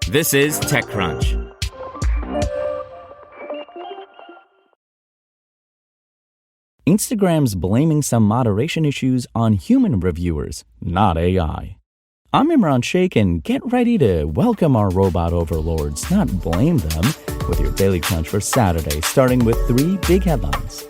This is TechCrunch. Instagram's blaming some moderation issues on human reviewers, not AI. I'm Imran Sheikh, and get ready to welcome our robot overlords, not blame them, with your Daily Crunch for Saturday, starting with 3 big headlines.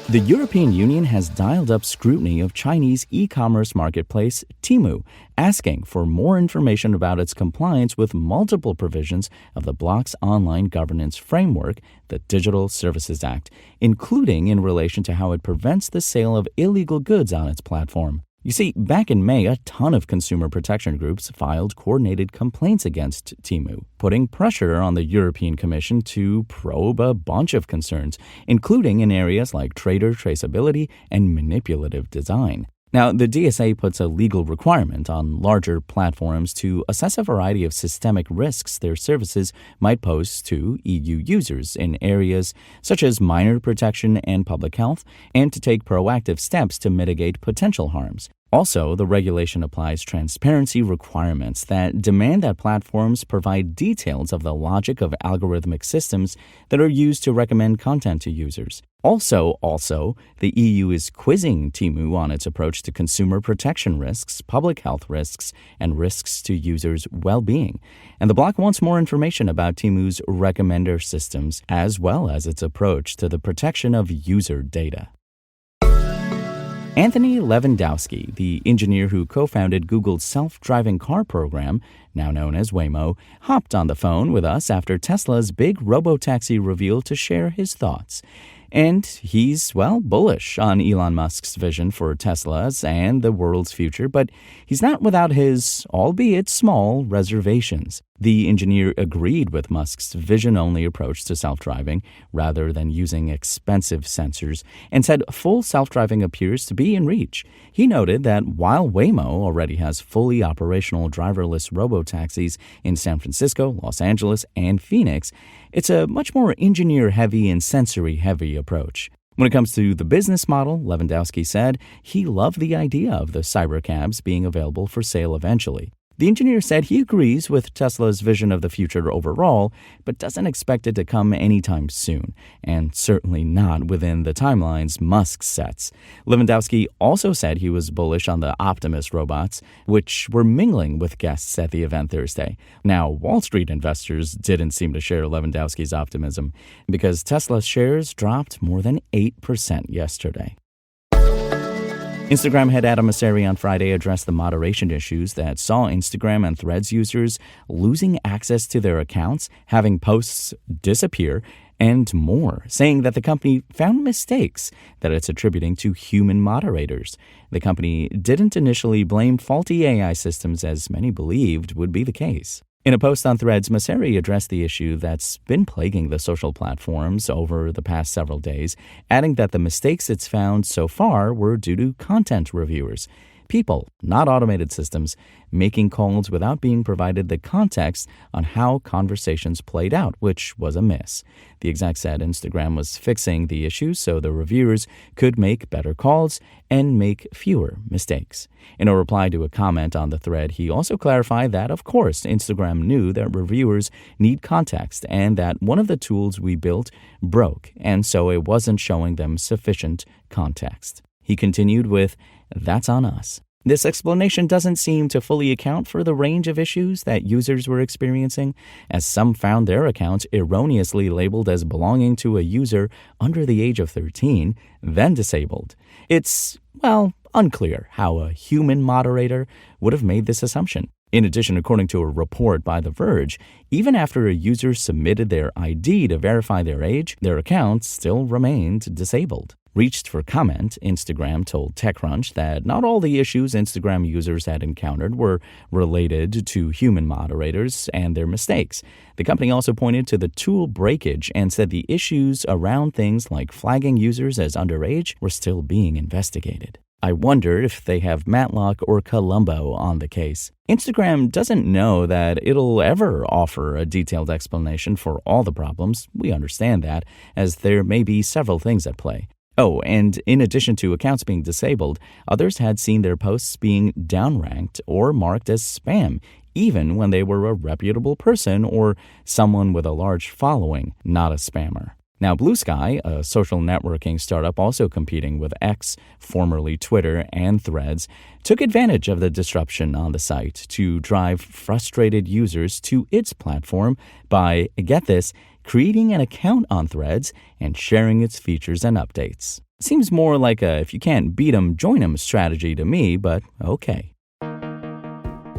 The European Union has dialed up scrutiny of Chinese e-commerce marketplace Temu, asking for more information about its compliance with multiple provisions of the bloc's online governance framework, the Digital Services Act, including in relation to how it prevents the sale of illegal goods on its platform. You see, back in May, a ton of consumer protection groups filed coordinated complaints against Temu, putting pressure on the European Commission to probe a bunch of concerns, including in areas like trader traceability and manipulative design. Now, the DSA puts a legal requirement on larger platforms to assess a variety of systemic risks their services might pose to EU users in areas such as minor protection and public health, and to take proactive steps to mitigate potential harms. Also, the regulation applies transparency requirements that demand that platforms provide details of the logic of algorithmic systems that are used to recommend content to users. Also, the EU is quizzing Temu on its approach to consumer protection risks, public health risks, and risks to users' well-being. And the bloc wants more information about Temu's recommender systems, as well as its approach to the protection of user data. Anthony Levandowski, the engineer who co-founded Google's self-driving car program, now known as Waymo, hopped on the phone with us after Tesla's big robotaxi reveal to share his thoughts. And he's, bullish on Elon Musk's vision for Tesla's and the world's future, but he's not without his, albeit small, reservations. The engineer agreed with Musk's vision-only approach to self-driving rather than using expensive sensors, and said full self-driving appears to be in reach. He noted that while Waymo already has fully operational driverless robotaxis in San Francisco, Los Angeles, and Phoenix, it's a much more engineer-heavy and sensory-heavy approach. When it comes to the business model, Levandowski said he loved the idea of the cybercabs being available for sale eventually. The engineer said he agrees with Tesla's vision of the future overall, but doesn't expect it to come anytime soon, and certainly not within the timelines Musk sets. Levandowski also said he was bullish on the Optimus robots, which were mingling with guests at the event Thursday. Now, Wall Street investors didn't seem to share Levandowski's optimism, because Tesla's shares dropped more than 8% yesterday. Instagram head Adam Mosseri on Friday addressed the moderation issues that saw Instagram and Threads users losing access to their accounts, having posts disappear, and more, saying that the company found mistakes that it's attributing to human moderators. The company didn't initially blame faulty AI systems, as many believed would be the case. In a post on Threads, Mosseri addressed the issue that's been plaguing the social platforms over the past several days, adding that the mistakes it's found so far were due to content reviewers. People, not automated systems, making calls without being provided the context on how conversations played out, which was a miss. The exec said Instagram was fixing the issue so the reviewers could make better calls and make fewer mistakes. In a reply to a comment on the thread, he also clarified that, of course, Instagram knew that reviewers need context and that one of the tools we built broke, and so it wasn't showing them sufficient context. He continued with, "That's on us." This explanation doesn't seem to fully account for the range of issues that users were experiencing, as some found their accounts erroneously labeled as belonging to a user under the age of 13, then disabled. It's, unclear how a human moderator would have made this assumption. In addition, according to a report by The Verge, even after a user submitted their ID to verify their age, their account still remained disabled. Reached for comment, Instagram told TechCrunch that not all the issues Instagram users had encountered were related to human moderators and their mistakes. The company also pointed to the tool breakage and said the issues around things like flagging users as underage were still being investigated. I wonder if they have Matlock or Columbo on the case. Instagram doesn't know that it'll ever offer a detailed explanation for all the problems. We understand that, as there may be several things at play. Oh, and in addition to accounts being disabled, others had seen their posts being downranked or marked as spam, even when they were a reputable person or someone with a large following, not a spammer. Now, Blue Sky, a social networking startup also competing with X, formerly Twitter, and Threads, took advantage of the disruption on the site to drive frustrated users to its platform by, get this, creating an account on Threads and sharing its features and updates. Seems more like a if you can't beat 'em, join 'em strategy to me, but okay.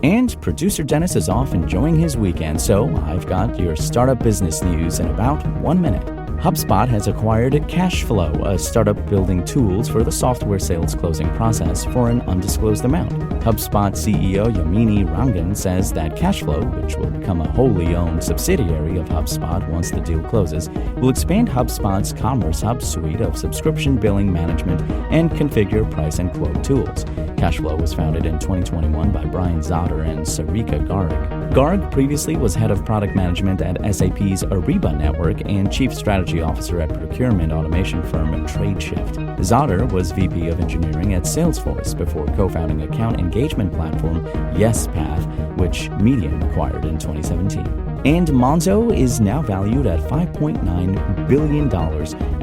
And producer Dennis is off enjoying his weekend, so I've got your startup business news in about 1 minute. HubSpot has acquired Cashflow, a startup building tools for the software sales closing process for an undisclosed amount. HubSpot CEO Yamini Rangan says that Cashflow, which will become a wholly owned subsidiary of HubSpot once the deal closes, will expand HubSpot's Commerce Hub suite of subscription billing management and configure price and quote tools. Cashflow was founded in 2021 by Brian Zotter and Sarika Garg. Garg previously was head of product management at SAP's Ariba network and chief strategy officer at procurement automation firm TradeShift. Zotter was VP of engineering at Salesforce before co-founding account engagement platform YesPath, which Medium acquired in 2017. And Monzo is now valued at $5.9 billion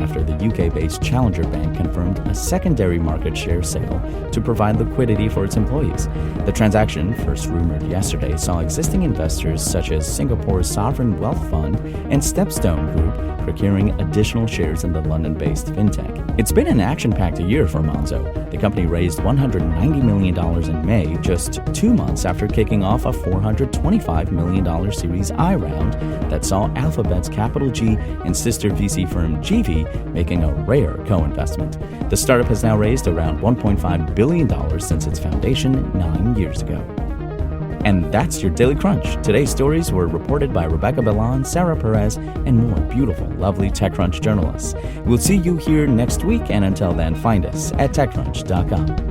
after the UK-based Challenger Bank confirmed a secondary market share sale to provide liquidity for its employees. The transaction, first rumored yesterday, saw existing investors such as Singapore's Sovereign Wealth Fund and Stepstone Group procuring additional shares in the London-based fintech. It's been an action-packed year for Monzo. The company raised $190 million in May, just 2 months after kicking off a $425 million Series I round that saw Alphabet's Capital G and sister VC firm GV making a rare co-investment. The startup has now raised around $1.5 billion since its foundation 9 years ago. And that's your Daily Crunch. Today's stories were reported by Rebecca Bellan, Sarah Perez, and more beautiful, lovely TechCrunch journalists. We'll see you here next week, and until then, find us at TechCrunch.com.